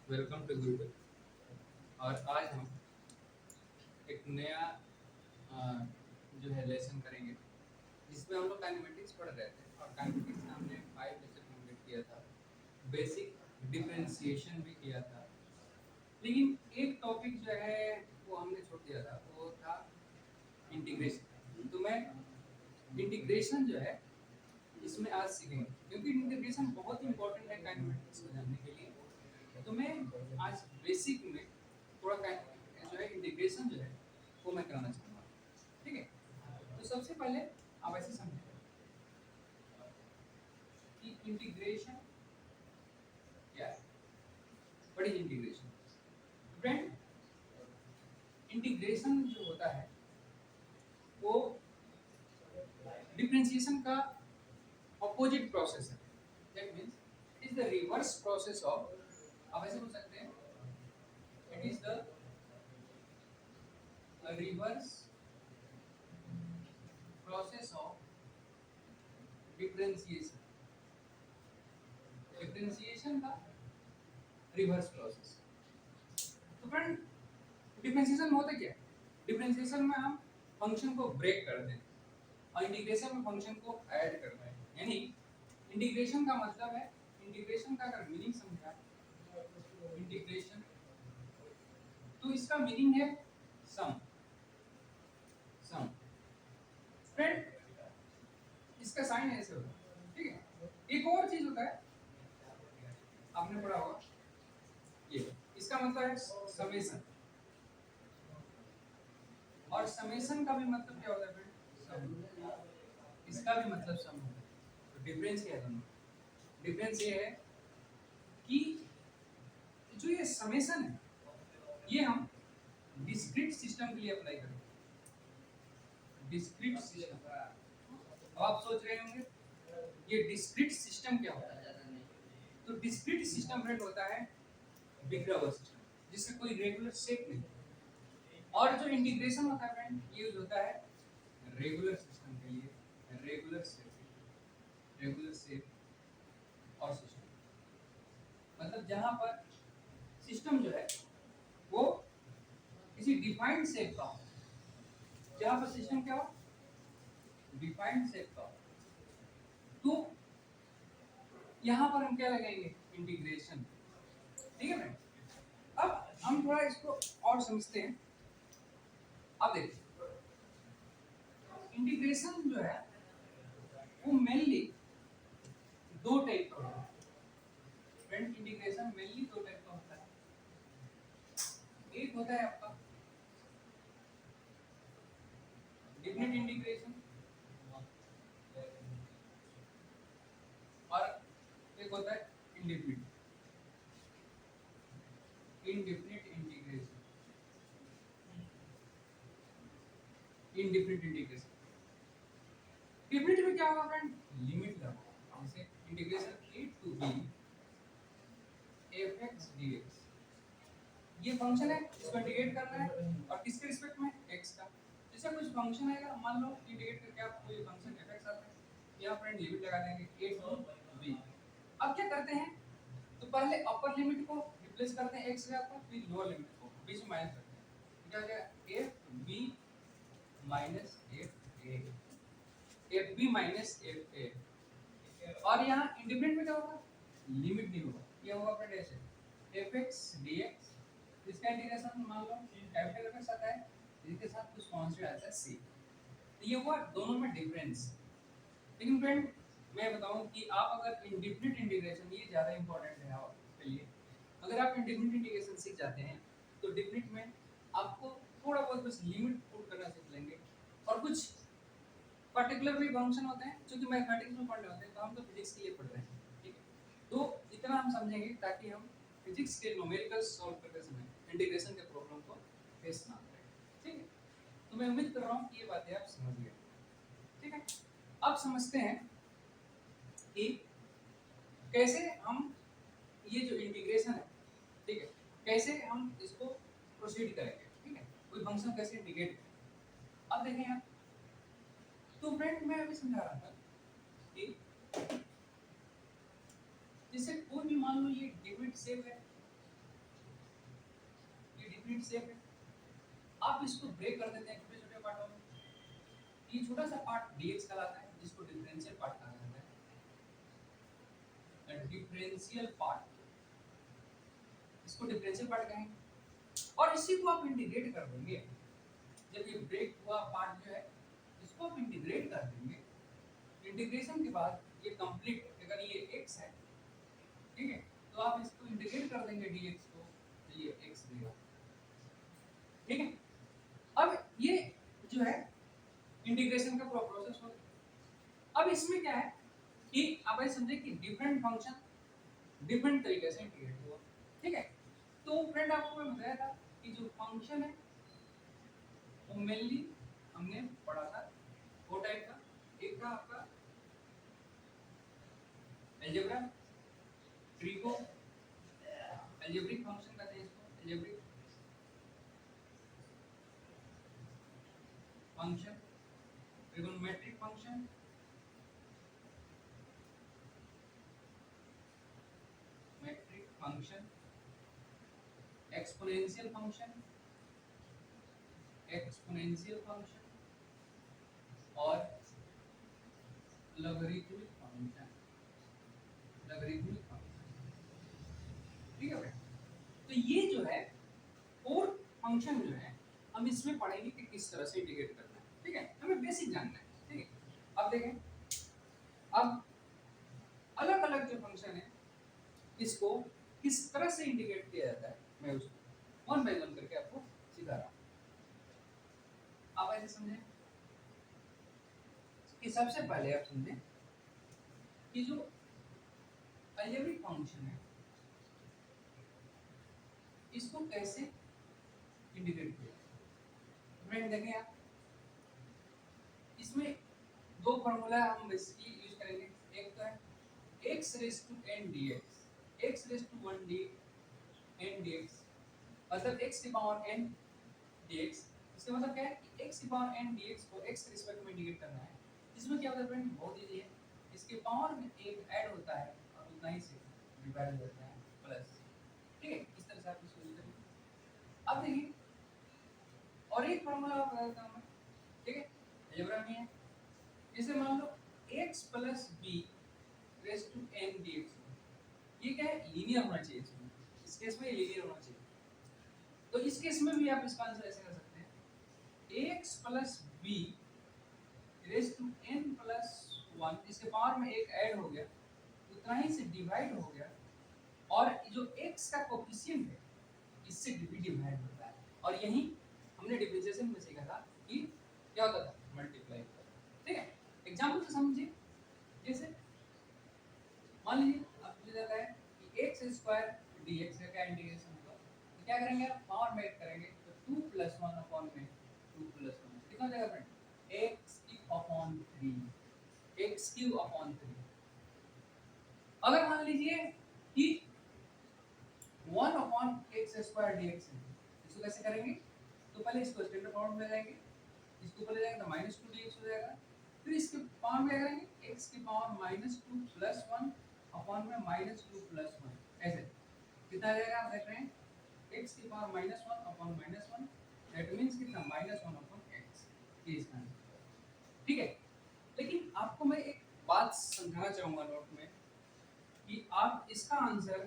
Welcome to Gurukul. और आज हम एक नया जो है लेसन करेंगे जिसमें हम लोग काइनेमेटिक्स पढ़ रहे थे और काइनेमेटिक्स में हमने 5 लेसन कंप्लीट किया था। बेसिक डिफरेंशिएशन भी किया था, लेकिन एक टॉपिक जो है वो हमने छोड़ दिया था, वो था इंटीग्रेशन। तो मैं इंटीग्रेशन जो है इसमें आज सीखेंगे क्योंकि इंटीग्रेशन बहुत इंपॉर्टेंट है काइनेमेटिक्स को जानने के लिए। तो मैं आज बेसिक में थोड़ा जो है इंटीग्रेशन जो है वो मैं कराना चाहूँगा। ठीक है, तो सबसे पहले आप ऐसे समझें कि इंटीग्रेशन क्या है। What is integration? Friend, integration जो होता है वो डिफरेंशिएशन का ऑपोजिट प्रोसेस है। That means it is the reverse process of, आप ऐसे बोल सकते हैं, it is the reverse process of differentiation. Differentiation का रिवर्स प्रोसेस। तो फ्रेंड, डिफरेंशिएशन में होता क्या है? डिफरेंशिएशन में हम फंक्शन को ब्रेक कर दें और इंटीग्रेशन में फंक्शन को ऐड कर रहे हैं। यानी इंटीग्रेशन का मतलब है, इंटीग्रेशन का अगर मीनिंग समझा, इंटीग्रेशन तो इसका मीनिंग है सम। सम फ्रेंड, इसका साइन ऐसे होता है। ठीक है, एक और चीज होता है, आपने पढ़ा होगा, ये इसका मतलब है समेशन। और समेशन का भी मतलब क्या होता है फ्रेंड? सम। इसका भी मतलब सम होता है। तो डिफरेंस क्या है दोनों? डिफरेंस ये है कि जो ये समेशन है ये हम डिस्क्रीट सिस्टम के लिए अप्लाई करेंगे। Discrete system. अब आप सोच रहे होंगे ये डिस्क्रीट सिस्टम क्या होता है? तो डिस्क्रीट सिस्टम फ्रेंड होता है बिखरा हुआ सिस्टम जिसका कोई रेगुलर शेप नहीं। और जो इंटीग्रेशन होता है फ्रेंड, ये यूज होता है रेगुलर सिस्टम के लिए। रेगुलर शेप, रेगुलर शेप और सिस्टम मतलब जहां पर सिस्टम जो है वो किसी डिफाइंड शेप का हो। जहां पर सिस्टम क्या हो? डिफाइंड शेप का हो। तो यहाँ पर हम क्या लगाएंगे? इंटीग्रेशन। ठीक है फ्रेंड, अब हम थोड़ा इसको और समझते हैं। अब देखिए, इंटीग्रेशन जो है वो मेनली दो टाइप का होता है। फ्रेंड, इंटीग्रेशन मेनली दो टाइप का होता है। एक होता है आपका डेफिनेट इंटीग्रेशन और एक होता है indefinite. Indefinite integration, indefinite integration. Definite में क्या होगा फ्रेंड? लिमिट लगा, जैसे integration a to b fx dx। ये फंक्शन है, इसको इंटीग्रेट करना है और किसके रिस्पेक्ट में? x का। जैसे कुछ फंक्शन आएगा, मान लो इंटीग्रेट करके आप कोई फंक्शन fx आता है, यहाँ फ्रेंड लिमिट लगा देंगे a to b। अब क्या करते हैं? तो पहले अपर लिमिट को रिप्लेस करते हैं x के साथ, फिर लोअर लिमिट को बीच में माइनस करते हैं। क्या हो गया? f b minus f a, f b minus f a। और यहाँ इंडिपेंडेंट में क्या होगा? लिमिट नहीं होगा, ये होगा फ्रेंड ऐसे fx dx। इसका इंटीग्रेशन मान लो कैपिटल F आता है, इसके साथ कुछ कांस्टेंट आता है c। तो ये हुआ दोनों में डिफरेंस। लेकिन फ्रेंड, मैं बताऊं कि आप अगर इंडेफिनिट इंटीग्रेशन, ये ज़्यादा इंपॉर्टेंट है आपके लिए, अगर आप इंडेफिनिट इंटीग्रेशन सीख जाते हैं तो डेफिनिट में आपको थोड़ा बहुत बस लिमिट पुट करना सीख लेंगे। और कुछ पर्टिकुलर भी फंक्शन होते हैं जो कि मैथमेटिक्स में पढ़ने होते हैं, तो हम तो फिजिक्स के लिए पढ़ रहे हैं। ठीक है, तो इतना हम समझेंगे ताकि हम फिजिक्स के न्यूमेरिकल्स सॉल्व करते समय इंटीग्रेशन के प्रॉब्लम को फेस ना करें। ठीक है, तो मैं उम्मीद कर रहा हूँ कि ये बातें आप समझ गए। ठीक है, अब समझते हैं कि कैसे हम ये जो इंटीग्रेशन है, ठीक है, कैसे हम इसको प्रोसीड करेंगे। ठीक है, कोई फंक्शन कैसे इंटीग्रेट करें। अब देखें यहाँ, तो फ्रेंड मैं अभी समझा रहा था कि जैसे कोई भी मान लो ये डिफरेंट शेप है, डिस्क्रीट शेप है, आप इसको ब्रेक कर देते हैं छोटे छोटे पार्टों में। ये छोटा सा पार्ट dx कहलाता है, जिसको डिफरेंशियल पार्ट कहा जाता है। डिफरेंशियल पार्ट, इसको डिफरेंशियल पार्ट कहेंगे। और इसी को आप इंटीग्रेट कर देंगे, जब ये ब्रेक हुआ पार्ट जो है इसको आप इंटीग्रेट कर देंगे। इंटीग्रेशन के बाद ये कंप्लीट, अगर ये x है, ठीक है, तो आप इसको इंटीग्रेट कर देंगे dx को, तो ये x देगा, ठीक है। अब ये जो है इंटीग्रेशन का पूरा प्रोसेस हो गया। अब इसमें क्या है कि आप ऐसे समझे कि डिफरेंट फंक्शन डिफरेंट तरीके से इंटीग्रेट हुआ, ठीक है। तो फ्रेंड आपको मैं बताया था कि जो फंक्शन है वो मेनली हमने पढ़ा था दो टाइप का, एक था आपका अलजेब्रा ट्रिको, अलजेब्रिक फंक्शन कहते हैं इसको, algebraic function, trigonometric function, metric function, exponential function, exponential function और लॉगरिथमिक फंक्शन, लॉगरिथमिक फंक्शन, ठीक है। तो ये जो है फोर फंक्शन जो है हम इसमें पढ़ेंगे कि किस तरह से इंटीग्रेट करना है, ठीक है, हमें बेसिक जानना है, ठीक है। अब देखें, अब अलग अलग जो फंक्शन है इसको किस तरह से इंटीग्रेट किया जाता है, मैं उसको वन बाय वन करके आपको सिखा रहा हूं। आप ऐसे समझें कि सबसे पहले आप समझें कि जो अलजेब्रिक फंक्शन है इसको कैसे इंटीग्रेट किया। फ्रेंड देखें आप, इसमें दो फार्मूला हम बेसिकली यूज करेंगे। एक तो है x raise to n dx, x raise to 1 d n dx, मतलब x की पावर n dx। इसका मतलब क्या है कि x की पावर n dx को x के रिस्पेक्ट में इंटीग्रेट करना है। इसमें क्या होता है फ्रेंड, बहुत इजी है, इसके पावर में एक ऐड होता है और उतना ही से डिवाइड हो जाता है प्लस, ठीक है। इस तरह से आप इसको यूज करेंगे। अब देखिए और एक फार्मूला बता देता हूं मैं, ठीक है, अलजेब्रा में है। जैसे मान लो x plus b raise to n dx, ये क्या है, लीनियर होना चाहिए इसमें, इस केस में लीनियर होना चाहिए। तो इस केस में भी आप इसका आंसर ऐसे कर सकते हैं, x plus b raise to n plus 1, इसके पावर में एक ऐड हो गया, उतना ही से डिवाइड हो गया, और जो x का कोएफिशिएंट है इससे डिवाइड होता है। और यही हमने डिफरेंशिएशन में सीखा था कि क्या होता था, मल्टीप्लाई होता था, ठीक है। एग्जांपल से समझिए, जैसे मान लीजिए आपको दिया है कि x स्क्वायर dx का क्या इंटीग्रेशन होगा, तो क्या करेंगे आप, पावर में ऐड करेंगे, तो 2 + 1 अपॉन में 2 + 1 कितना हो जाएगा फ्रेंड, x³ 3। अगर मान लीजिए कि 1/x² dx है, इसको कैसे करेंगे, तो पहले इसको स्टैंडर्ड फॉर्म में लाएंगे, इसको ऊपर ले जाएंगे तो -2 dx हो जाएगा, फिर इसके पावर में क्या करेंगे, x की पावर -2 + 1 अपॉन में -2 + 1, ऐसे कितना आ जाएगा आप देख रहे हैं, x की पावर -1 अपॉन -1, दैट मींस कितना, -1 अपॉन x, ये इसका आंसर है, ठीक है। लेकिन आपको मैं एक बात समझाना चाहूंगा नोट में कि आप इसका आंसर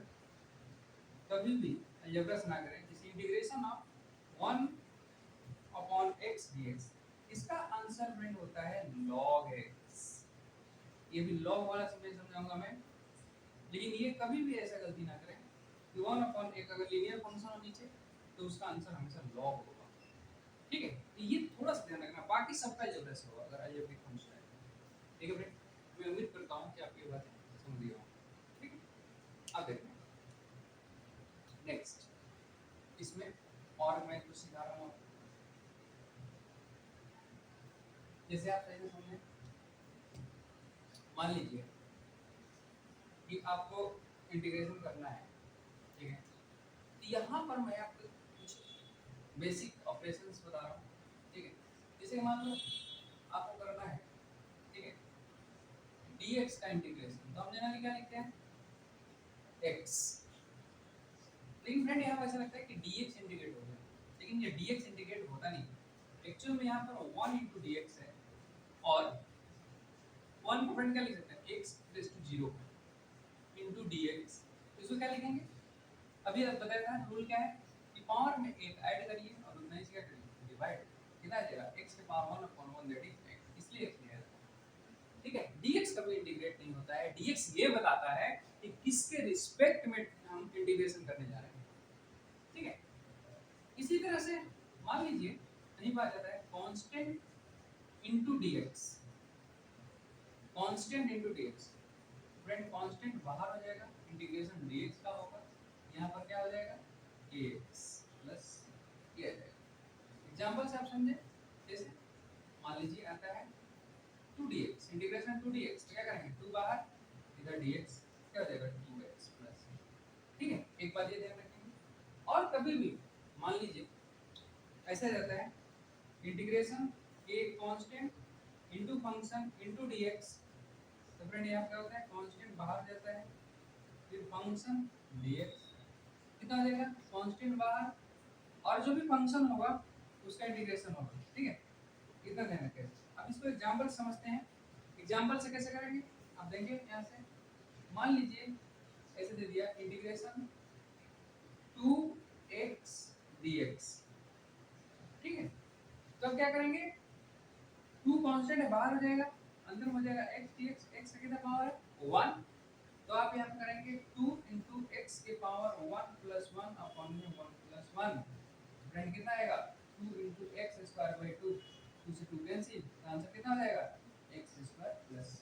कभी भी अलजेब्रा से ना करें, किसी इंटीग्रेशन ऑफ 1/x dx, इसका आंसर फ्रेंड होता है log x। ये भी log वाला समझाऊंगा मैं, लेकिन ये कभी भी ऐसा गलती ना करें कि 1/x अगर लीनियर फंक्शन हो नीचे तो उसका आंसर हमेशा log होगा, ठीक है। तो ये थोड़ा सा ध्यान रखना, बाकी सबका अलजेब्रा से होगा अगर अलजेब्रिक फंक्शन है, ठीक है फ्रेंड। मैं उम्मीद करता हूं कि आपकी बात समझ गए हो, ठीक है। अब देखते हैं नेक्स्ट, इसमें और मैं कुछ सिखा रहा हूँ आपको, जैसे आप ऐसे समझें, मान लीजिए कि आपको इंटीग्रेशन करना है, ठीक है, तो यहाँ पर मैं आपको कुछ बेसिक ऑपरेशंस बता रहा हूँ, ठीक है। जैसे मान लो आपको करना है, ठीक है, dx का इंटीग्रेशन, तो हम जनरली क्या लिखते हैं, x, लेकिन फ्रेंड यहाँ ऐसा लगता है कि dx इंटीग्रेट हो गया, लेकिन ये dx इंटीग्रेट होता नहीं, एक्चुअल में यहाँ पर 1 इंटू डी एक्स है और 1 को फ्रेंड क्या लिख सकते हैं, x raise to 0 into d x, इसको क्या लिखेंगे, अभी बताया था रूल क्या है कि पावर में एक ऐड करिए और उतना ही क्या करिए डिवाइड, कितना आ जाएगा x के power 1 upon 1 that is x, इसलिए x लिया जाता है। ठीक है, dx कभी इंटीग्रेट नहीं होता है, dx ये बताता है कि किसके रिस्पेक्ट में हम इंटीग्रेशन करने जा रहे हैं। ठीक है, इसी तरह से मान लीजिए कहीं बात आता है constant into dx, constant into dx, friend constant बाहर हो जाएगा, इंटीग्रेशन dx का होगा, यहाँ पर क्या हो जाएगा ax प्लस ये आ जाएगा। एग्जांपल से आप समझे, जैसे मान लीजिए आता है 2dx, इंटीग्रेशन 2dx, तो क्या करेंगे 2 बाहर, इधर dx क्या हो जाएगा 2x प्लस। ठीक है, एक बात ये ध्यान रखेंगे, और कभी भी मान लीजिए ऐसा रहता है integration a constant into function into dx, तो फ्रेंड यहाँ क्या होता है कांस्टेंट बाहर जाता है, फिर फंक्शन dx कितना आ जाएगा कांस्टेंट बाहर, और जो भी फंक्शन होगा उसका इंटीग्रेशन होगा। ठीक है, इतना ध्यान रखें। अब इसको एग्जांपल समझते हैं, एग्जांपल से कैसे करेंगे आप देंगे यहाँ से, मान लीजिए ऐसे दे दिया इंटीग्रेशन 2x dx। ठीक है, तो अब क्या करेंगे 2 कांस्टेंट है बाहर हो जाएगा, अंदर हो जाएगा x dx, x का कितना पावर है 1, तो आप यहाँ पे करेंगे 2 into x के पावर 1 plus 1 अपॉन में 1 plus 1, फ्रेंड कितना आएगा 2 into x स्क्वायर by 2, 2 से 2 कैंसिल, आंसर कितना हो जाएगा x स्क्वायर प्लस c,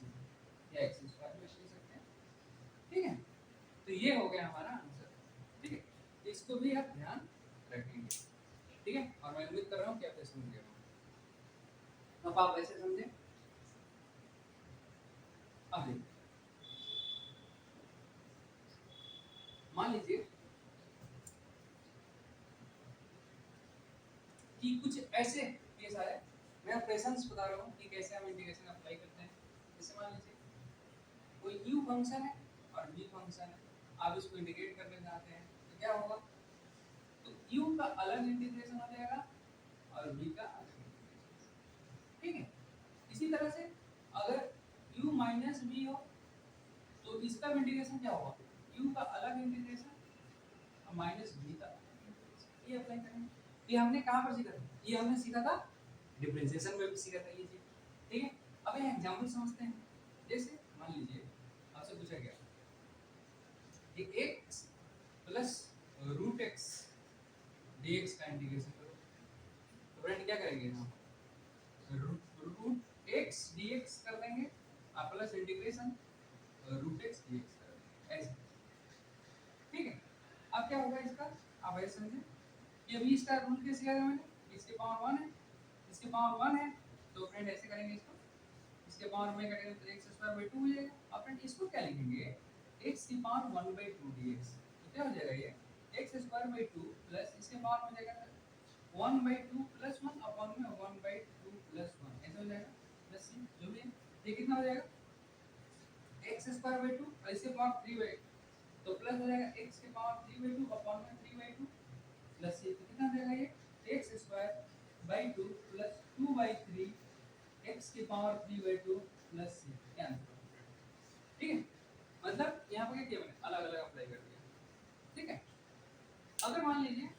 या x स्क्वायर में लिख सकते हैं। ठीक है, तो ये हो गया हमारा आंसर। ठीक है, इसको भी आप ध्यान रखेंगे। ठीक है, और मैं उम्मीद कर रहा हूँ कि आप समझ गए होंगे। अब आप ऐसे समझे, अब देखिए मान लीजिए कि कुछ ऐसे केस आए, मैं ऑपरेशंस बता रहा हूँ कि कैसे हम इंटीग्रेशन अप्लाई करते हैं। जैसे मान लीजिए कोई u फंक्शन है और v फंक्शन है, आप इसको इंटीग्रेट करना चाहते हैं तो क्या होगा, तो u का अलग इंटीग्रेशन हो जाएगा और v का अलग इंटीग्रेशन। ठीक है, इसी तरह से अगर u माइनस v हो तो इसका इंटीग्रेशन क्या होगा, u का अलग इंटीग्रेशन और माइनस v का इंटीग्रेशन, ये अप्लाई करेंगे। ये हमने कहाँ पर सीखा था, ये हमने सीखा था डिफरेंशिएशन में भी सीखा था ये चीज। ठीक है, अब ये एग्जांपल समझते हैं। जैसे मान लीजिए आपसे पूछा गया कि x प्लस रूट x dx का इंटीग्रेशन करो, तो फ्रेंड क्या करेंगे हम रूट x dx कर देंगे और plus integration root x dx कर देंगे ऐसे। ठीक है, अब क्या होगा इसका, आप ऐसे समझे कि अभी इसका रूल कैसे किया मैंने, इसके पावर 1 है, इसके पावर 1 है, तो फ्रेंड ऐसे करेंगे इसको, इसके पावर में करेंगे तो x स्क्वायर बाय 2 हो जाएगा। अब फ्रेंड इसको क्या लिखेंगे x की पावर 1 बाय 2 dx, तो क्या हो जाएगा ये x स्क्वायर बाय 2 प्लस इसके पावर हो जाएगा 1 बाय 2 प्लस 1 अपॉन में 1 बाय 2 प्लस 1, ऐसा हो जाएगा प्लस c, जो भी है ये कितना हो जाएगा x स्क्वायर बाय 2 और इसके पावर 3 बाय, तो प्लस हो जाएगा x के पावर 3 बाय 2 अपॉन में 3 बाय 2 प्लस ये, तो कितना हो जाएगा ये x square by 2 plus 2 by 3 x की पावर 3 बाय 2 प्लस c, क्या आंसर। ठीक है, मतलब यहाँ पर क्या किया मैंने अलग अलग अप्लाई कर दिया। ठीक है, अगर मान लीजिए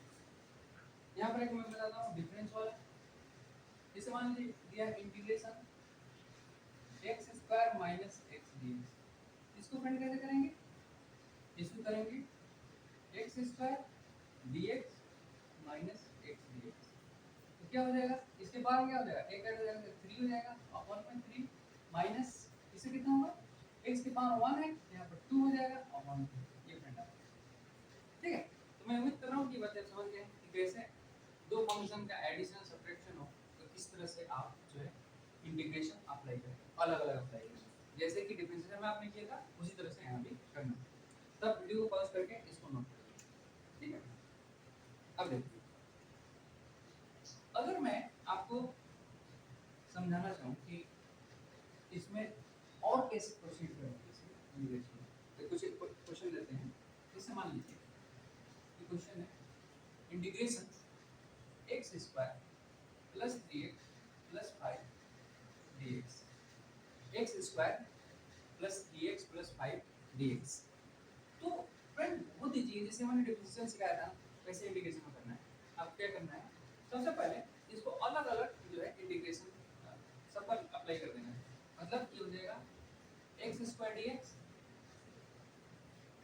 यहाँ पर एक मैं बताता हूँ डिफरेंस वाला, जैसे मान लीजिए दिया integration x square minus x dx, इसको फ्रेंड कैसे करेंगे, इसको करेंगे x square dx minus x dx, तो क्या हो जाएगा इसके बाद क्या हो जाएगा एक ऐड हो जाएगा तो 3 हो जाएगा अपॉन में 3 माइनस इससे कितना होगा x की पावर 1 है, यहाँ पर 2 हो जाएगा अपॉन 2, ये फ्रेंड आप। ठीक है, तो मैं उम्मीद कर रहा हूँ कि बच्चे समझ गए कि कैसे दो फंक्शन का एडिशन सब्ट्रैक्शन हो तो किस तरह से आप जो है इंटीग्रेशन अप्लाई करें, अलग अलग अप्लाई करें, जैसे कि डिफरेंशिएशन में आपने किया था उसी तरह से यहाँ भी करना। तब वीडियो को पॉज करके इसको नोट करिए। ठीक है, अब देखिए अगर मैं आपको समझाना चाहूँ कि इसमें और कैसे प्रोसीड करें, तो कुछ क्वेश्चन लेते हैं। जैसे मान लीजिए कि क्वेश्चन है integration plus 3x plus 5 dx, x square plus 3x plus 5 dx। तो फ्रेंड बहुत ही चीज जैसे हमने डिफरेंशियल सिखाया था वैसे इंटीग्रेशन में करना है। अब क्या करना है, सबसे पहले इसको अलग अलग जो है इंटीग्रेशन सब पर अप्लाई कर देना है। मतलब ये हो जाएगा x square dx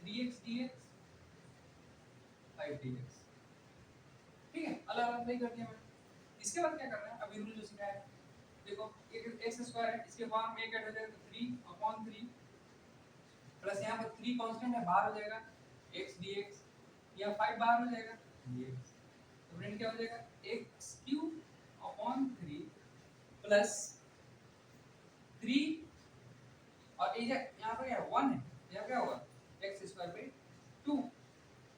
3x dx 5 dx, ठीक है, अलग अलग अप्लाई कर दिया मैंने। इसके बाद क्या करना है, अभी रूल जो सिखाया है देखो, एक एक्स स्क्वायर है इसके फॉर्म में क्या हो जाएगा तो 3/3 प्लस यहाँ पर 3 कांस्टेंट है बाहर हो जाएगा x dx, या 5 बाहर हो जाएगा dx। तो फ्रेंड क्या हो जाएगा x³/3 प्लस 3 और ये यहाँ पर क्या 1 है, यहाँ क्या होगा x² 2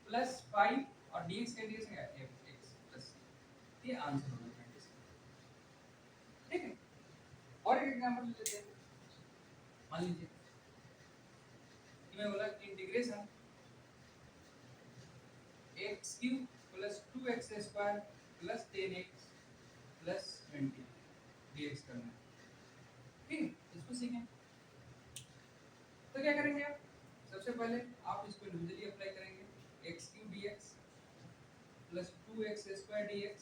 प्लस 5 और dx का इंटीग्रेशन क्या है x प्लस, ये आंसर होगा फ्रेंड इसका, ठीक है। और एक एग्जांपल लेते हैं, मान लीजिए कि मैं बोला integration x³ plus 2x² plus 10x plus 20 dx करना है, ठीक है। इसको सीखें तो क्या करेंगे आप, सबसे पहले आप इसको इंडिविजुअली अप्लाई करेंगे x³ dx plus 2x² dx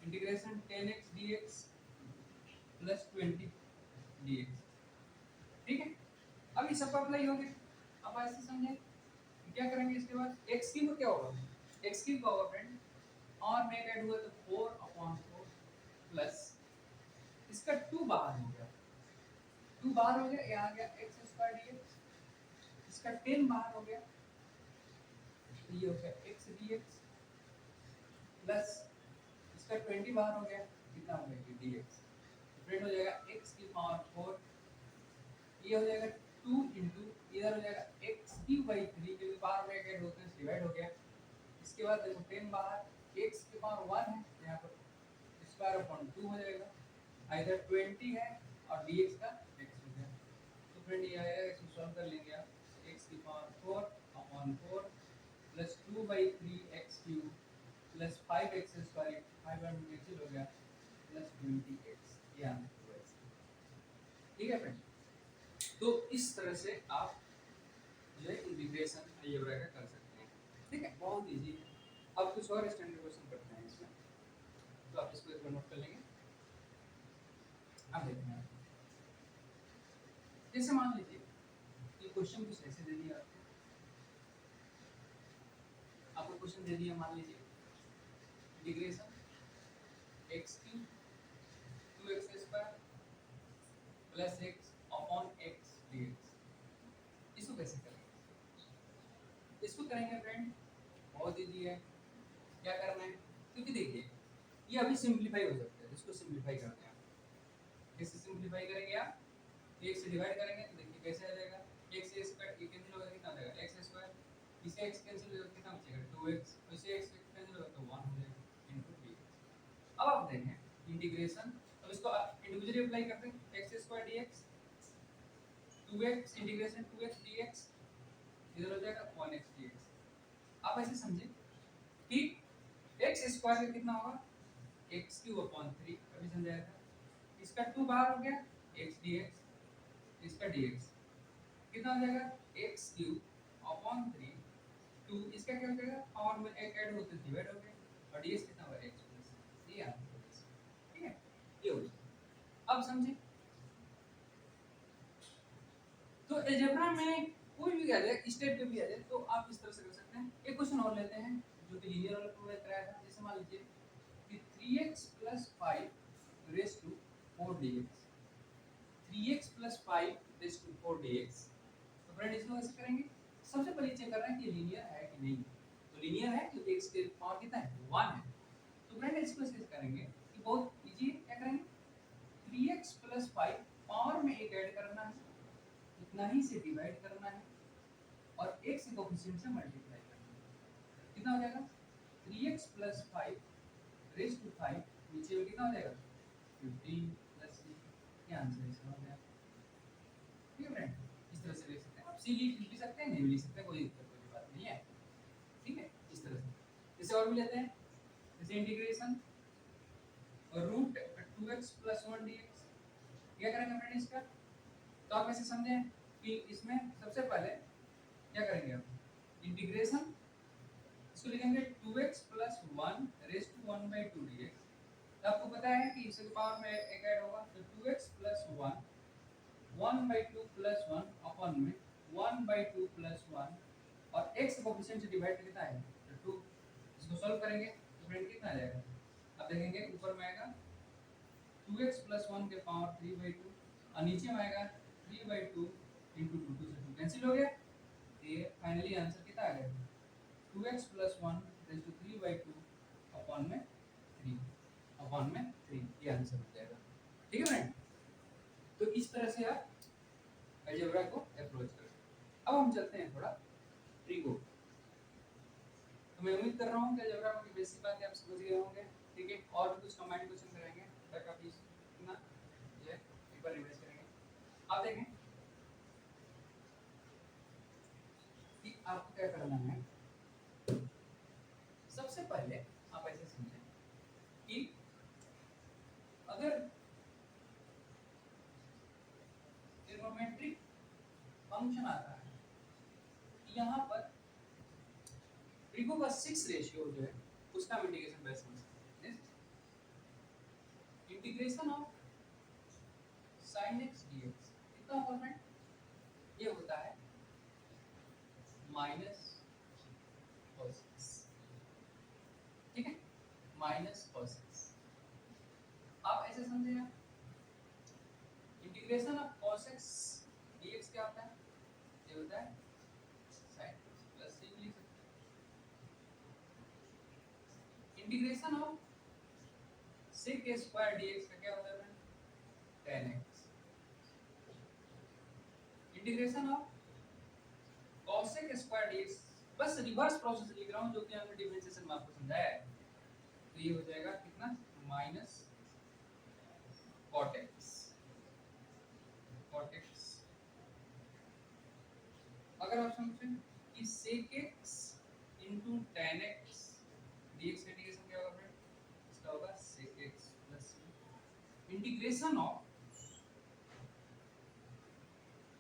integration 10x dx plus 20 dx, ठीक है। अब ये सब अप्लाई हो गए, अब ऐसे समझे क्या करेंगे इसके बाद x³ क्या होगा, x³ का होगा फ्रेंड और में ऐड हुआ तो 4/4 प्लस इसका 2 बाहर हो गया, 2 बाहर हो गया, यहाँ आ गया x² dx, इसका 10 बाहर हो गया तो ये हो गया x dx प्लस इसका 20 बाहर हो गया, कितना हो गया dx, फ्रेंड हो जाएगा x⁴, ये हो जाएगा 2 इंटू इधर हो जाएगा x³ 3 क्योंकि बाहर में ऐड होते हैं डिवाइड हो गया। इसके बाद देखो 10 बाहर x⁴ है यहाँ पर (2) हो जाएगा, इधर 20 है और dx का x हो गया। तो फ्रेंड ये आएगा, इसको सॉल्व कर लेंगे आप, x⁴/4 plus 2/3x³ plus 5x² 5 और कैंसिल हो गया प्लस 20x, ये आंसर हुआ इसका, ठीक है फ्रेंड। तो इस तरह से आप जो है इंटीग्रेशन अलजेब्रा का कर सकते हैं, ठीक है, बहुत इजी है। अब कुछ और स्टैंडर्ड क्वेश्चन करते हैं इसमें, तो आप इसको एक बार नोट कर लेंगे। अब देखते हैं, जैसे मान लीजिए ये क्वेश्चन कुछ ऐसे दे दिया आपको क्वेश्चन दे दिया, मान लीजिए integration x³ 2x² plus x/x dx, इसको कैसे करेंगे, इसको करेंगे फ्रेंड बहुत इजी है। क्या करना है, क्योंकि देखिए ये अभी सिंपलीफाई हो सकता है, इसको सिंपलीफाई करते हैं। कैसे सिंपलीफाई करेंगे आप, एक से डिवाइड करेंगे तो देखिए कैसे आ जाएगा, x से स्क्वायर ये कैंसिल होगा कितना आ जाएगा x², इसे x कैंसिल होगा कितना बचेगा 2x, इसे x कैंसिल होगा तो 1 हो जाएगा इनटू dx। अब आप देखें इंटीग्रेशन, अब इसको इंडिविजुअली अप्लाई करते हैं x² dx 2x integration 2x dx इधर हो जाएगा 1x dx। आप ऐसे समझे कि x² का कितना होगा x³ 3 अभी समझाया था, इसका 2 बाहर हो गया x dx, इसका dx कितना हो जाएगा x³ 3 2, इसका क्या हो जाएगा पावर में एक ऐड होते डिवाइड हो गए और dx कितना होगा x प्लस, ये आंसर होगा इसका, ठीक है। ये हो गया, अब समझे तो अलजेब्रा में कोई भी आ जाए स्टेप पे भी आ जाए तो आप इस तरह से कर सकते हैं। एक क्वेश्चन और लेते हैं जो कि लीनियर वाला प्रूव कराया था, जैसे मान लीजिए कि 3x + 5 raise to 4 dx, 3x + 5 raise to 4 dx। तो फ्रेंड इसको कैसे करेंगे, सबसे पहले चेक करना है कि लीनियर है कि नहीं। तो लीनियर है तो x के पावर कितना है 1 है, तो फ्रेंड इसको कैसे करेंगे कि बहुत इजी है। क्या करेंगे 3x + 5 पावर में एक ऐड करना है, इतना ही से डिवाइड करना है और x के कोएफिशिएंट से मल्टीप्लाई करना है, कितना हो जाएगा 3x + 5 रेज़ टू 5 नीचे में कितना हो जाएगा 15 + c, ये आंसर इसका हो गया, ठीक है फ्रेंड। इस तरह से लिख सकते हैं आप, c लिख भी सकते हैं, नहीं भी लिख सकते हैं, कोई दिक्कत वाली बात नहीं है, ठीक है। इस तरह से जैसे और भी लेते हैं, जैसे integration root 2x plus 1 dx। क्या करेंगे फ्रेंड इसका? तो आप ऐसे समझें कि इसमें सबसे पहले क्या करेंगे आप इंटीग्रेशन, इसको लिखेंगे 2x plus 1 raise to 1 by 2 dx। तो आपको पता है कि इसके पावर में एक ऐड होगा, तो 2x plus 1 1 by 2 plus 1 upon में 1 बाई 2 प्लस 1 और x कोएफिशिएंट से डिवाइड कितना है तो 2। इसको सॉल्व करेंगे तो फ्रेंड कितना आ जाएगा? अब देखेंगे ऊपर में आएगा 2x प्लस 1 के पावर 3 बाई 2 और नीचे में आएगा 3 बाई 2 इंटू 2 से 2 कैंसिल हो गया। ये फाइनली आंसर कितना आ गया? 2x plus 1 raise to 3 by 2 upon में 3 अपॉन में 3, ये आंसर हो जाएगा। ठीक है फ्रेंड, तो इस तरह से आप अलजेब्रा को अप्रोच करें। अब हम चलते हैं थोड़ा ट्रिगो। तो मैं उम्मीद कर रहा हूँ कि अलजेब्रा की बेसिक बातें आप समझ गए होंगे। ठीक है, और भी कुछ कंबाइंड क्वेश्चन करेंगे तक आप इतना ये एक बार रिवाइज करेंगे। आप देखें कि आपको क्या करना है। सबसे पहले आप ऐसे समझें कि अगर ट्रिग्नोमेट्रिक फंक्शन आता है, यहाँ पर ट्रिगो का 6 रेशियो जो है उसका हम इंटीग्रेशन बेस समझ सकते हैं। Integration of sin x dx कितना होगा फ्रेंड? ये होता है माइनस cos x। ठीक है, माइनस cos x। आप ऐसे समझे आप integration of cos x dx क्या होता है? ये होता है sin x प्लस sin लिख सकते हैं। Integration of sec square dx का क्या होता है friend? tan x। Integration of cosec square dx, बस रिवर्स प्रोसेस लिख रहा हूं जो कि हमने डिफरेंशिएशन में आपको समझाया है। तो ये हो जाएगा कितना? Minus cot x। अगर आप समझें कि sec x into tan x dx का इंटीग्रेशन क्या होगा फ्रेंड? इसका होगा sec x plus integration of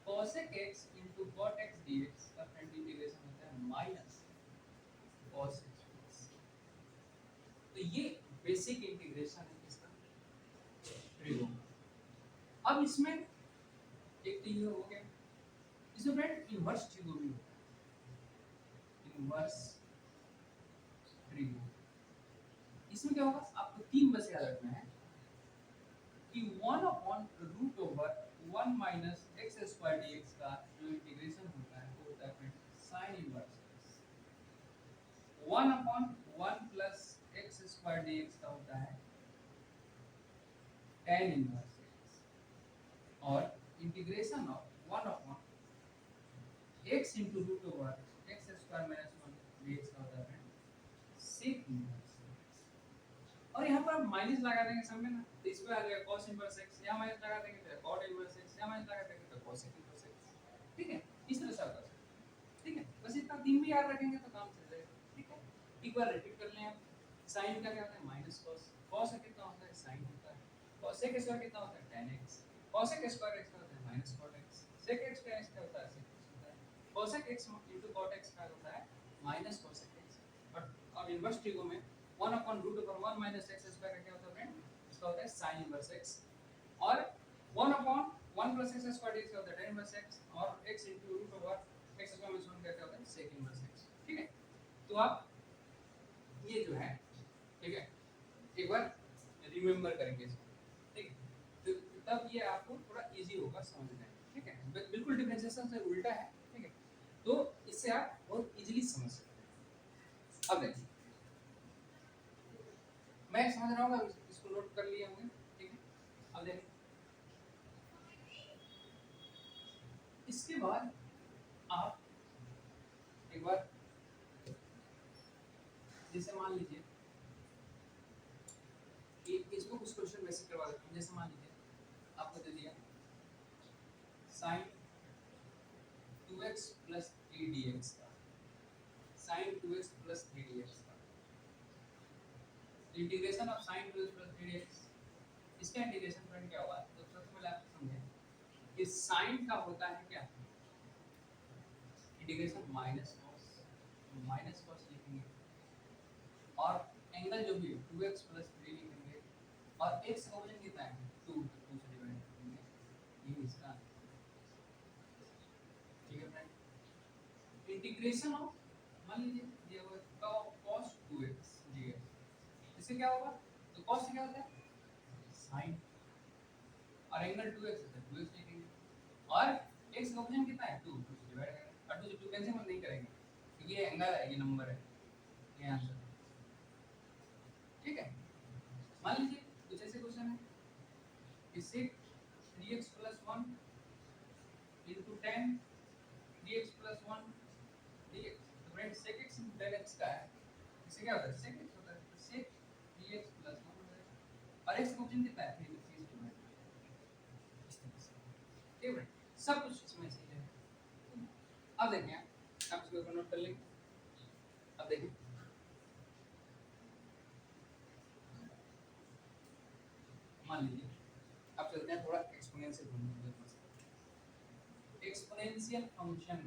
cosec x into cot x dx का फ्रेंड इंटीग्रेशन होता है माइनस cos x प्लस। तो ये बेसिक इंटीग्रेशन है इसका ट्रिगो। अब इसमें एक तो ये हो गया, इसमें फ्रेंड इनवर्स ट्रिगो भी होता है। इनवर्स ट्रिगो इसमें क्या होगा? आपको 3 बस याद रखना है कि 1 upon root over 1 minus x square dx का जो इंटीग्रेशन होता है वो होता है friend sin inverse x। 1 upon 1 plus x square dx का होता है tan इनवर्स x। और integration of 1 upon x into root over x square minus 1 dx का होता है sec इनवर्स x। और यहाँ पर माइनस लगा देंगे समझे ना, तो इस पे आ जाएगा cos इनवर्स x, यहाँ माइनस लगा देंगे तो cot इनवर्स x, यहाँ माइनस लगा देंगे तो cosec इनवर्स x। ठीक है, इस तरह से आप कर सकते हैं। ठीक है, बस इतना 3 भी याद रखेंगे तो काम चल जाएगा। ठीक है, एक बार रिपीट कर लें आप। sin का क्या होता है? Minus cos। cos कितना होता है? sin होता है। cosec स्क्वायर कितना होता है? tan x। cosec square x का होता है minus cot x। sec x का क्या होता है? sec x होता है। cosec x into cot x का होता है माइनस cosec x। बट अब इनवर्स ट्रिगो में 1 upon root over 1 minus x square का क्या होता है फ्रेंड? इसका होता है sin इनवर्स x। और 1 upon 1 plus x square dx का होता है tan इनवर्स x और x into root over x square minus 1 का क्या होता है? sec inverse x। ठीक है, तो आप ये जो है ठीक है एक बार रिमेंबर करेंगे इसको। ठीक है, तो तब ये आपको थोड़ा इजी होगा समझने में। ठीक है, बिल्कुल डिफरेंशिएशन से उल्टा है। ठीक है, तो इससे आप बहुत इजीली समझ सकते हैं। अब देखिए मैं समझ रहा हूँ, इसको नोट कर लिए होंगे। ठीक है, अब देखिए इसके बाद आप एक बार जैसे मान लीजिए कि इसको कुछ क्वेश्चन वैसे करवा देता हूँ। जैसे मान लीजिए आपको दे दिया sin 2x plus 3 dx का, sin 2x plus 3 dx का integration of sin 2x plus 3 dx इसका इंटीग्रेशन फ्रेंड क्या होगा, तो सबसे पहले आप समझें कि साइन का होता है क्या, इंटीग्रेशन माइनस कॉस लिखेंगे और एंगल जो भी है 2x + 3 लिखेंगे और x का वजन कितना है 2 से डिवाइड करेंगे, ये इसका ठीक है फ्रेंड। इंटीग्रेशन ऑफ मान लीजिए ये होगा cos 2x dx, इससे क्या होगा, तो cos से क्या होता है sin और एंगल 2x है 2x लिखेंगे और x का वजन कितना है 2 से डिवाइड करेंगे और 2 से 2 कैंसिल नहीं करेंगे क्योंकि ये एंगल है, ये नंबर है, ये आंसर ठीक है। मान लीजिए कुछ ऐसे क्वेश्चन है इससे 3x + 1 * 10 3x + 1 dx, तो friend sec x * tan x का है, इससे क्या होता है sec x होता है, तो sec 3x + 1 हो जाएगा और x का फंक्शन कितना है 3 से डिवाइड इस तरह से, ठीक है सब कुछ इसमें सही है। अब देखिए आप इसको नोट कर लेंगे, अब देखिए मान लीजिए अब चलते हैं थोड़ा एक्सपोनेंशियल फंक्शन के पास। एक्सपोनेंशियल फंक्शन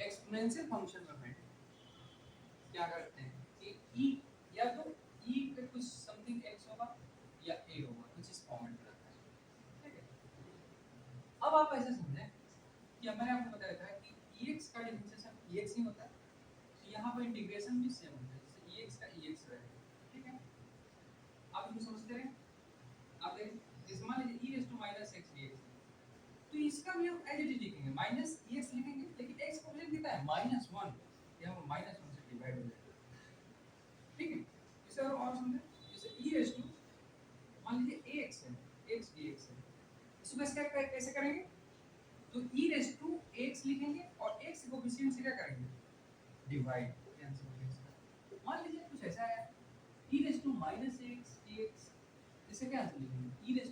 एक्सपोनेंशियल फंक्शन में फ्रेंड क्या करते हैं कि e या तो e पे कुछ समथिंग x होगा या a होगा, कुछ इस फॉर्मेट में रहता है, ठीक है। अब आप ऐसे समझें कि मैंने आपको बताया था कि ex का डिफरेंशिएशन ex ही होता है, तो यहाँ पर इंटीग्रेशन भी सेम होता है, जैसे ex का ex रहेगा, ठीक है। आप इसको समझते रहे, आप देखें जैसे मान लीजिए e x dx, तो इसका भी हम एज इट इज लिखेंगे -ex लिखेंगे, लेकिन x का वैल्यू कितना है -1, यहाँ पर -1 से डिवाइड हो जाएगा, ठीक है। इसे और समझें जैसे मान लीजिए ax है x dx है, इसको कैसे करेंगे, तो ax लिखेंगे और x कोएफिशिएंट से क्या करेंगे डिवाइड, कैंसिल हो जाएगा। मान लीजिए कुछ ऐसा है e-ax dx, इसे क्या आंसर लिखेंगे e-ax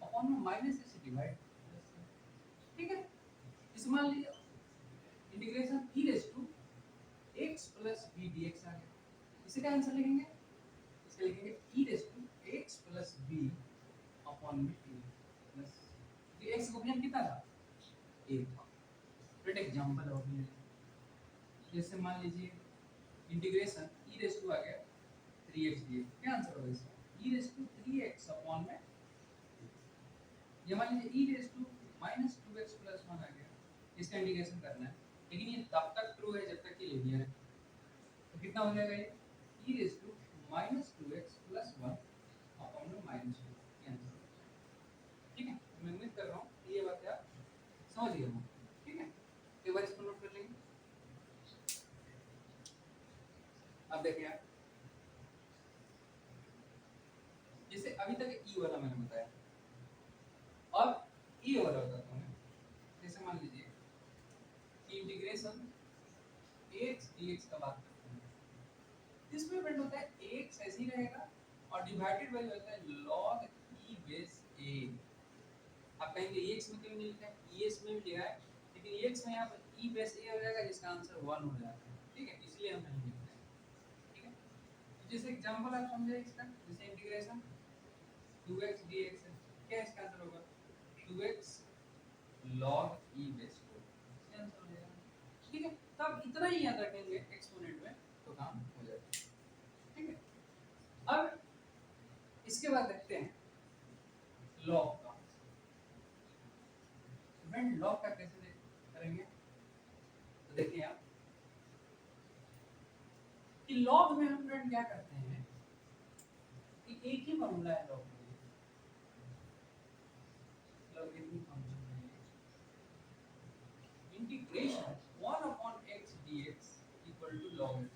अपॉन में माइनस से डिवाइड, ठीक है। इस मान लीजिए इंटीग्रेशन e-x + b dx आ गया, इसे क्या आंसर लिखेंगे, इसे लिखेंगे e-x + b अपॉन में t प्लस ये x का वैल्यू कितना था 1 था। फिर एग्जांपल और भी जैसे मान लीजिए इंटीग्रेशन आ गया 3x dx, क्या आंसर होगा इसका e3x अपॉन में, ये मान लीजिए e−2x + 1 आ गया, इसका इंटीग्रेशन करना है, लेकिन ये तब तक ट्रू है जब तक कि लीनियर है, तो कितना हो जाएगा ये e−2x + 1 अपॉन में -2, ये आंसर हो जाएगा, ठीक है। मैं उम्मीद कर रहा हूँ कि ये बात आप समझ गए हो, ठीक है। एक बार इसको नोट कर लेंगे। अब देखिए आप जैसे अभी तक ई वाला मैंने बताया, अब ई वाला बताता हूँ मैं, जैसे मान लीजिए कि इंटीग्रेशन x dx का बात करते हैं, इसमें फ्रेंड होता है x ऐसे ही रहेगा और डिवाइडेड बाय होता है log e बेस a। आप कहेंगे ex में क्यों नहीं लिखा है, es में भी लिखा है, लेकिन ex में यहाँ पर e बेस a हो जाएगा जिसका आंसर 1 हो जाता है, ठीक है, इसलिए हम नहीं लिखते हैं, ठीक है। तो जैसे एग्जांपल आप समझे इसका, जैसे इंटीग्रेशन 2x dx है, क्या इसका आंसर होगा 2x log e बेस 4, इसका आंसर हो जाएगा, ठीक है। तब इतना ही याद रखेंगे एक्सपोनेंट में तो काम हो जाएगा, ठीक है। अब इसके बाद देखते हैं लॉग का, फ्रेंड लॉग का कैसे करेंगे, तो देखिए आप कि लॉग में हम फ्रेंड क्या करते हैं कि एक ही फॉर्मूला है लॉग के लिए, लॉगरिथमिक फंक्शन के लिए integration 1/x dx = log x,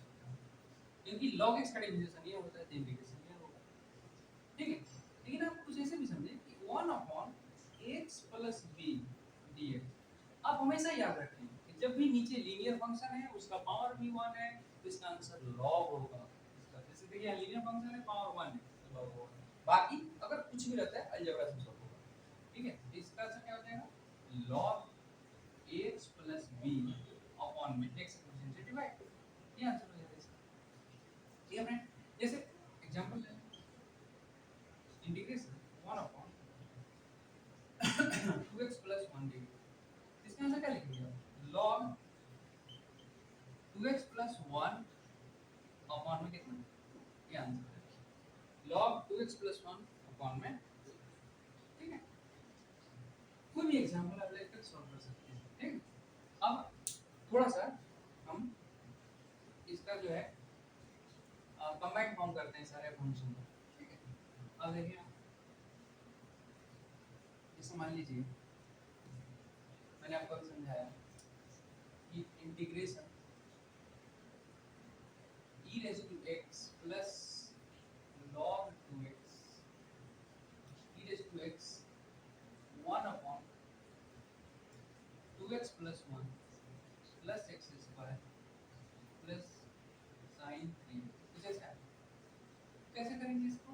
क्योंकि log x का डिफरेंशिएशन ये होता है तो इंटीग्रेशन ये होगा, ठीक है। लेकिन आप कुछ ऐसे भी समझें कि 1/x + b dx, आप हमेशा याद रखें कि जब भी नीचे लीनियर फंक्शन है उसका पावर भी 1 है तो इसका आंसर log होगा इसका, जैसे देखिए लीनियर फंक्शन है पावर 1 है तो log होगा, बाकी अगर कुछ भी रहता है अलजेब्रा से सॉल्व होगा, ठीक है। तो इसका आंसर क्या हो जाएगा log x + b अपॉन में x कोएफिशिएंट से डिवाइड, ये आंसर हो जाएगा इसका। ठीक है फ्रेंड, जैसे एग्जांपल ले integration 1 upon 2x plus 1 D, इसका आंसर क्या लिखेंगे log 2x प्लस 1 अपॉन में कितना, ये आंसर है log 2x प्लस 1 अपॉन में। ठीक है, कोई भी एग्जांपल आप लेकर सॉल्व कर सकते हैं। ठीक है, अब थोड़ा सा हम इसका जो है कंबाइंड फॉर्म करते हैं सारे फंक्शन को। ठीक है, अब देखिए जैसे मान लीजिए मैंने आपको अभी समझाया कि integration e raise to x plus log 2x e raise to x 1 upon 2x plus 1 plus x square plus sin 3, कुछ ऐसा कैसे करेंगे इसको,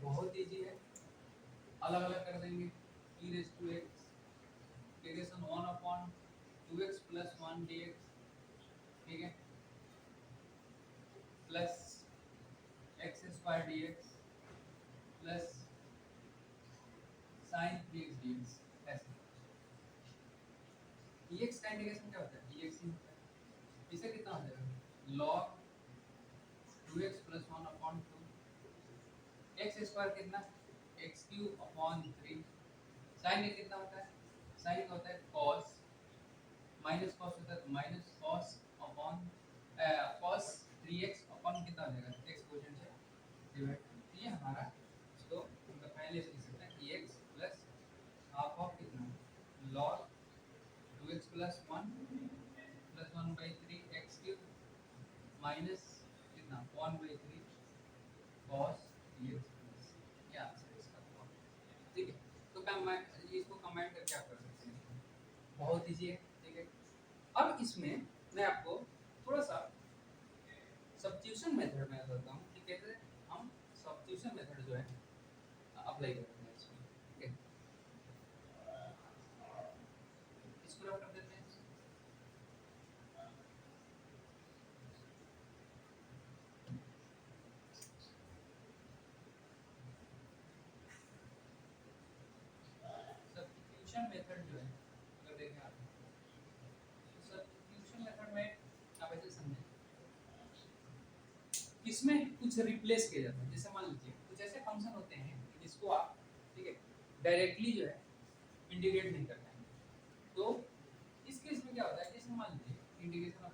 बहुत इजी है, अलग अलग कर देंगे। e raise to x integration 1 upon 2x plus 1 dx, ठीक है, plus x square dx plus sin 3x dx, ऐसे dx का इंटीग्रेशन क्या होता है, dx ही होता है। इसे कितना हो जाएगा log 2x plus 1 upon 2, x square कितना x क्यूब अपॉन 3, sin में कितना होता है, sin का होता है cos, माइनस cos होता है minus cos upon cos 3x upon कितना हो जाएगा x कोएफिशिएंट से डिवाइड, ये हमारा इसको हम पहले से लिख सकते हैं x प्लस हाफ ऑफ कितना log 2x plus 1 plus 1/3 x cube minus कितना 1/3 cos 3x प्लस, ये आंसर है इसका। ठीक है, तो इसको कंबाइन करके आप कर सकते हैं, बहुत इजी है। ठीक है, अब इसमें मैं आपको थोड़ा सा सब्स्टिट्यूशन मेथड में बताता हूँ कि कैसे हम सब्स्टिट्यूशन मेथड जो है अप्लाई करते हैं इसमें। ठीक है, इसको रफ कर देते हैं। सब्स्टिट्यूशन मेथड जो है अगर देखें आप, तो सब्स्टिट्यूशन मेथड में आप ऐसे समझें, इसमें कुछ रिप्लेस किया जाता है। जैसे मान लीजिए कुछ ऐसे फंक्शन होते हैं जिसको आप, ठीक है, डायरेक्टली जो है इंटीग्रेट नहीं करते हैं, तो इस केस में क्या होता है, जैसे मान लीजिए integration of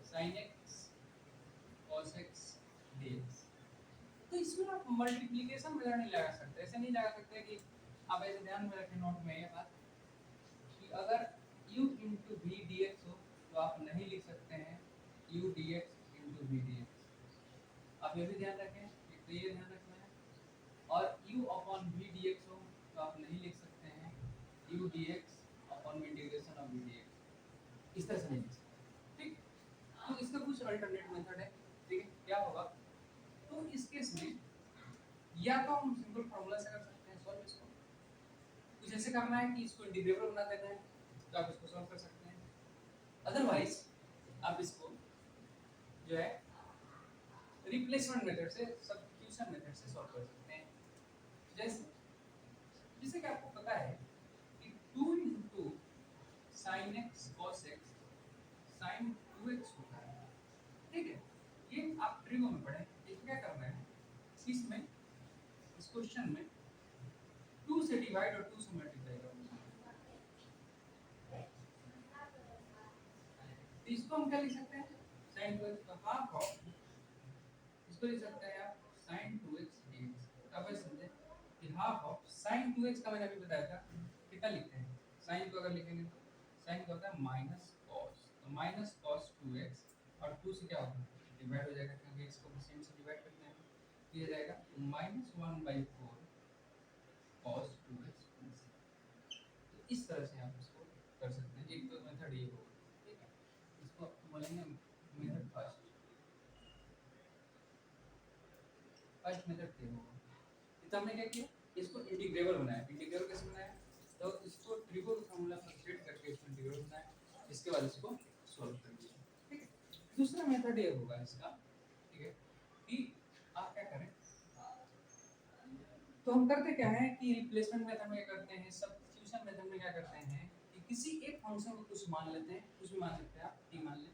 sin x cos x dx, तो इसमें आप मल्टीप्लिकेशन मेथड नहीं लगा सकते, ऐसे नहीं लगा सकते कि आप ऐसे ध्यान में रखें नोट में ये बात कि अगर u into v dx हो तो आप नहीं लिख सकते हैं u dx into v dx, आप ये भी ध्यान रखें, एक तो ये ध्यान रखना है, और u upon v dx हो तो आप नहीं लिख सकते हैं u dx upon integration of v dx, इस तरह से नहीं लिख सकते। ठीक, तो इसका कुछ अल्टरनेट मेथड है। ठीक है, क्या होगा, तो इस केस में या तो हम सिंपल फार्मूला से कर सकते हैं सॉल्व इसको, कुछ ऐसे करना है कि इसको इंटीग्रेबल बना देना है तो आप इसको सॉल्व कर सकते हैं, अदरवाइज आप इसको जो है रिप्लेसमेंट मेथड से, सब्स्टिट्यूशन मेथड से सॉल्व कर सकते हैं। जैसे कि आपको पता है कि 2 into sin x cos x sin 2x होता है। ठीक है, ये आप ट्रिगो में पढ़े, इसमें क्या करना है, इसमें इस क्वेश्चन में 2 से डिवाइड और 2 से मल्टीप्लाई करना है, तो इसको हम क्या लिख सकते हैं, sin 2x का हाफ ऑफ, इसको लिख सकते हैं आप sin 2x dx, अब समझे कि हाफ ऑफ sin 2x का मैंने अभी बताया था कितना लिखते हैं, sin को अगर लिखेंगे तो sin का होता है माइनस cos, तो माइनस cos 2x और 2 से क्या होगा डिवाइड हो जाएगा, क्योंकि x को परसेंट से डिवाइड करते हैं, तो ये जाएगा -1/4 cos 2x प्लस, तो इस तरह से आप इसको कर सकते हैं। एक तो मेथड ये होगा, ठीक है, इसको बोलेंगे मेथड फर्स्ट मेथड ये होगा। तो हमने क्या किया, इसको इंटीग्रेबल बनाया, इंटीग्रेबल कैसे बनाया, तो इसको ट्रिगो फॉर्मूला सब्स्टिट्यूट करके इसमें इंटीग्रल बनाए, इसके बाद इसको सॉल्व कर दिया। ठीक है, दूसरा मेथड ये होगा इसका, ठीक है, कि आप क्या करें, तो हम करते क्या है कि रिप्लेसमेंट मेथड में क्या करते हैं, सब्स्टिट्यूशन मेथड में क्या करते हैं कि किसी एक फंक्शन को कुछ मान लेते हैं, कुछ भी मान सकते हैं आप, t मान लें,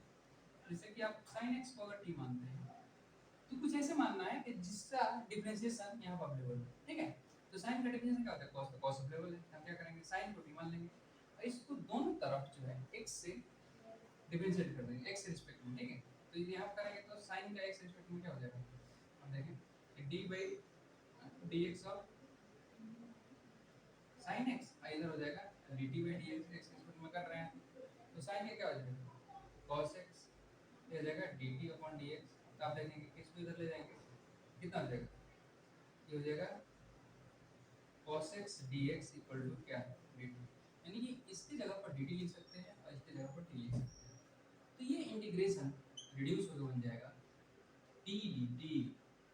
जैसे कि आप sin x को अगर t मानते हैं तो कुछ ऐसे मानना है कि जिसका डिफरेंशिएशन यहाँ पर अवेलेबल हो। ठीक है, तो sin का डिफरेंशिएशन क्या होता है, cos, तो cos अवेलेबल है, हम क्या करेंगे sin को t मान लेंगे और इसको दोनों तरफ जो है x से डिफरेंशिएट कर देंगे, x के रिस्पेक्ट में। ठीक है, तो ये यहाँ करेंगे तो sin का x के रिस्पेक्ट में क्या हो जाएगा, हम देखें कि d/dx और sin x इधर हो जाएगा dt/dx, x के रिस्पेक्ट में कर रहे हैं तो sin का क्या हो जाएगा cos x, ये हो जाएगा dt/dx। तो आप देखेंगे कि इसको इधर ले जाएंगे कितना हो जाएगा, ये हो जाएगा cos x dx equal to क्या है dt, यानी कि इसकी जगह पर dt लिख सकते हैं और इसकी जगह पर t लिख सकते हैं। तो ये इंटीग्रेशन रिड्यूस होकर बन जाएगा t dt,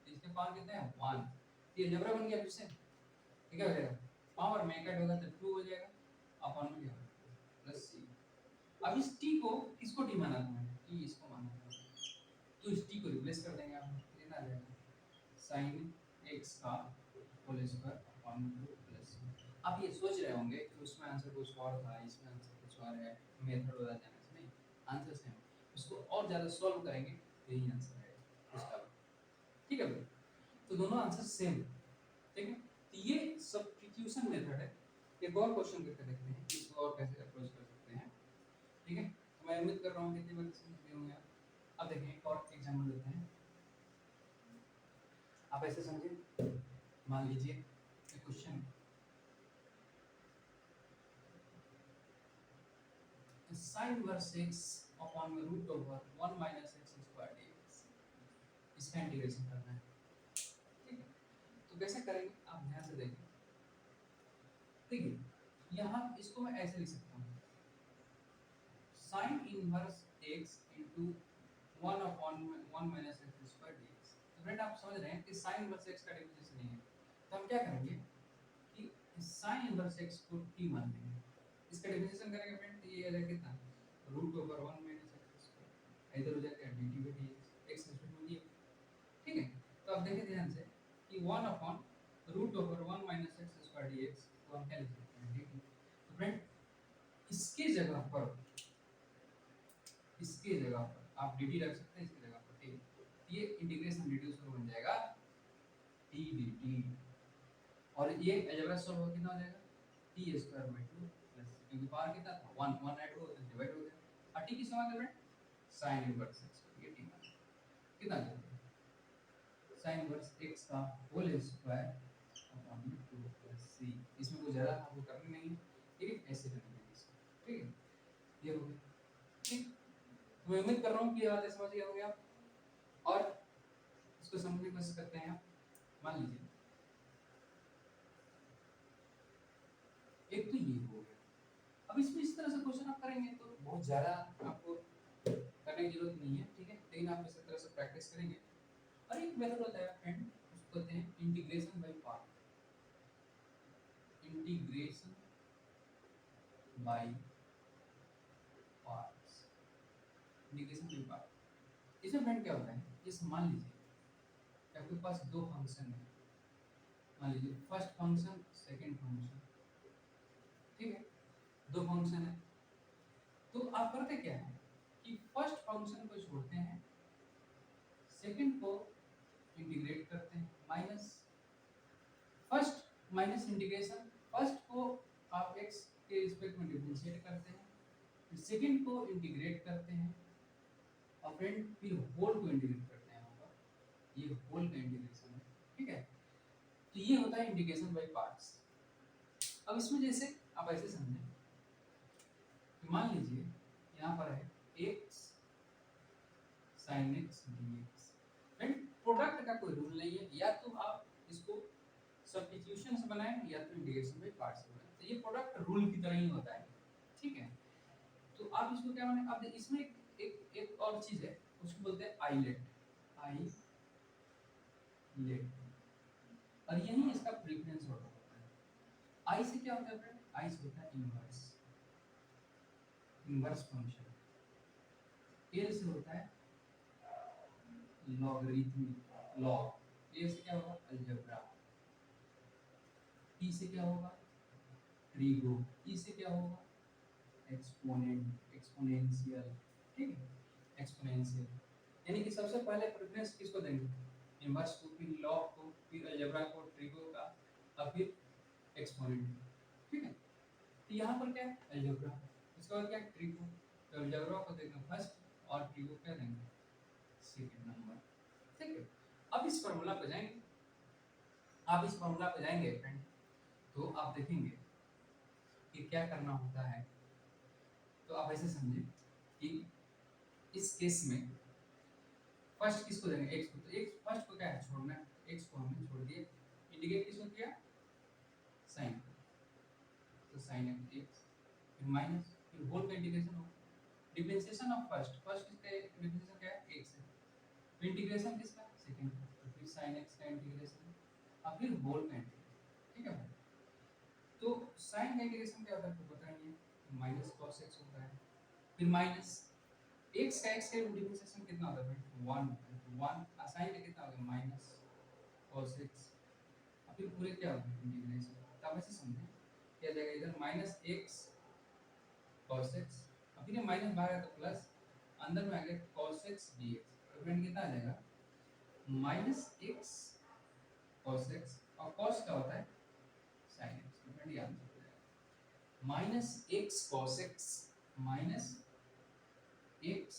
इसके पावर कितना है 1, ये अलजेब्रा बन गया फिर से। ठीक है, हो जाएगा पावर में ऐड होगा तो 2 हो जाएगा अपॉन में क्या होगा प्लस c। अब इस t को किसको t माना था मैंने, t इसको माना था, तो इस t को रिप्लेस कर देंगे आप, कितना आ जाएगा sin x का whole square upon 2 plus c। आप ये सोच रहे होंगे कि उसमें आंसर कुछ और था, इसमें आंसर कुछ और है, मेथड बदल जाना चाहिए, नहीं, आंसर सेम, इसको और ज़्यादा सॉल्व करेंगे तो यही आंसर आएगा इसका। ठीक है भाई, तो दोनों आंसर सेम है। ठीक है, तो ये सब्स्टिट्यूशन मेथड है। एक और क्वेश्चन करके देखते हैं इसको और कैसे अप्रोच कर सकते हैं। ठीक है, तो मैं उम्मीद कर रहा हूँ कितनी बार समझ गए होंगे आप। अब देखें एक और एग्जांपल लेते हैं, आप ऐसे समझिए, मान लीजिए एक question sin inverse x upon में root over 1 minus x square dx, इसका इंटीग्रेशन करना है। ठीक है, तो कैसे करेंगे आप ध्यान से देखें। देखिए यहाँ इसको मैं ऐसे लिख सकता हूँ, sin inverse x into 1 upon 1 minus x square dx। तो फ्रेंड आप समझ रहे हैं कि sin इनवर्स x का डिफरेंशिएशन नहीं है, तो हम क्या करेंगे कि sin इनवर्स x को t मान लेंगे, इसका डिफरेंशिएशन करेंगे फ्रेंड, तो ये आ जाएगा कितना root over 1 minus x square, इधर हो जाएगा dt by dx, x respect में दिया। ठीक है, तो अब देखिए ध्यान से कि 1 upon root over 1 minus x square dx को हम क्या लिख सकते हैं dt। तो फ्रेंड इसके जगह पर आप dt रख सकते हैं, इसकी जगह पर t, ये इंटीग्रेशन रिड्यूस हो बन जाएगा t dt, और ये अलजेब्रा सॉल्व हो कितना हो जाएगा t स्क्वायर बाई 2 प्लस, क्योंकि पावर कितना था 1 1 ऐड हो तो डिवाइड हो गया, और t किस मान लें sin इनवर्स x, ये t मान कितना आ जाएगा sin इनवर्स x का whole square upon 2 plus c। इसमें कुछ ज़्यादा आपको करना नहीं है, ठीक है, ऐसे करना है इसको। ठीक है, ये हो गया। ठीक, तो मैं उम्मीद कर रहा हूँ कि ये बातें समझ गए होंगे आप, और इसको समझने की कोशिश करते हैं आप। मान लीजिए एक तो ये हो गया, अब इसमें इस तरह से क्वेश्चन आप करेंगे तो बहुत ज़्यादा आपको करने की जरूरत नहीं है। ठीक है, लेकिन आप इस तरह से प्रैक्टिस करेंगे। और एक मेथड होता है फ्रेंड, उसको कहते हैं integration by part, integration by parts, integration by part. इसमें फ्रेंड क्या होता है, जैसे मान लीजिए आपके पास दो फंक्शन है, मान लीजिए फर्स्ट फंक्शन सेकंड फंक्शन, ठीक है, दो फंक्शन है, तो आप करते क्या है कि फर्स्ट फंक्शन को छोड़ते हैं, सेकंड को इंटीग्रेट करते हैं, minus first minus integration, first को आप x के रिस्पेक्ट में डिफरेंशिएट करते हैं, फिर सेकंड को इंटीग्रेट करते हैं, और फिर होल को इंटीग्रेट करते हैं, होगा ये होल का इंटीग्रेशन है। ठीक है, तो ये होता है इंटीग्रेशन बाय पार्ट्स। अब इसमें जैसे आप ऐसे समझें, मान लीजिए यहाँ पर है x sin x dx, friend product का कोई रूल नहीं है, या तो आप इसको सब्स्टिट्यूशन से बनाएं या तो इंटीग्रेशन बाय पार्ट्स से बनाएं, तो ये प्रोडक्ट रूल की तरह ही होता है। ठीक है, तो आप इसको क्या माने, अब इसमें एक और चीज है, उसको बोलते हैं आइलेट, आइलेट, और यही इसका प्रेफरेंस होता है। आई से क्या होता है फ्रेंड, आई से होता है इनवर्स, इनवर्स फंक्शन। एल से होता है लॉगरिथमिक, लॉग। ए से क्या होगा अलजेब्रा, टी से क्या होगा ट्रिगो, ई से क्या होगा एक्सपोनेंट, एक्सपोनेंशियल। ठीक है, एक्सपोनेंशियल। यानी कि सबसे पहले प्रेफरेंस किसको देंगे, इनवर्स को, फिर लॉग को, फिर अलजेब्रा को, ट्रिगो का, और फिर एक्सपोनेंट। ठीक है, तो यहाँ पर क्या है अलजेब्रा, इसके बाद क्या है ट्रिगो। तो अलजेब्रा को देंगे फर्स्ट और ट्रिगो क्या देंगे सेकंड नंबर। ठीक है, अब इस फार्मूला पे जाएंगे, आप इस फार्मूला पे जाएंगे फ्रेंड, तो आप देखेंगे कि क्या करना होता है। तो आप ऐसे समझें कि इस केस में फर्स्ट किसको देंगे एक्स को, तो एक्स फर्स्ट को क्या है छोड़ना है, एक्स को हमने छोड़ दिया, इंडिकेट किसको किया साइन, तो साइन एक्स, फिर माइनस, फिर होल का इंटीग्रेशन हो, डिफरेंशिएशन ऑफ फर्स्ट, फर्स्ट इसका डिफरेंशिएशन क्या है एक्स है, फिर इंटीग्रेशन किसका सेकंड, तो फिर sin x का इंटीग्रेशन और फिर होल का इंटीग्रेशन। ठीक है भाई, तो sin का इंटीग्रेशन क्या होता है आपको पता नहीं है, माइनस cos x होता है, फिर माइनस x का डिफरेंशिएशन कितना होता है भाई 1 होता है, तो 1 sin का कितना होगा माइनस cos x और फिर पूरे क्या होगा इंटीग्रेशन। तो आप ऐसे समझें क्या जाएगा इधर माइनस x cos x और फिर ये माइनस बाहर है तो प्लस, अंदर में आ गया cos x dx, तो फ्रेंड कितना आ जाएगा माइनस एक्स cos x, और cos क्या होता है sin x, तो फ्रेंड ये आंसर हो जाएगा minus x cos x minus x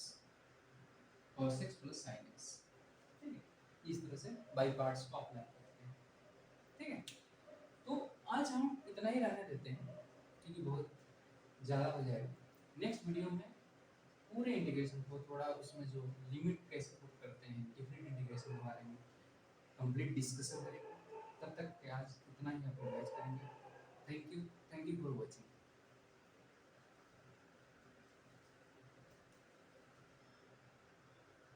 cos x plus sin x। ठीक है, इस तरह से बाई पार्ट्स को अप्लाई करते हैं। ठीक है, तो आज हम इतना ही रहने देते हैं क्योंकि बहुत ज़्यादा हो जाएगा। नेक्स्ट वीडियो में पूरे इंटीग्रेशन को थोड़ा उसमें जो लिमिट कैसे पुट करते हैं डिफरेंट इंटीग्रेशन के बारे में कंप्लीट डिस्कशन करेंगे। तब तक के आज इतना ही आप रिवाइज करेंगे। Thank you for watching.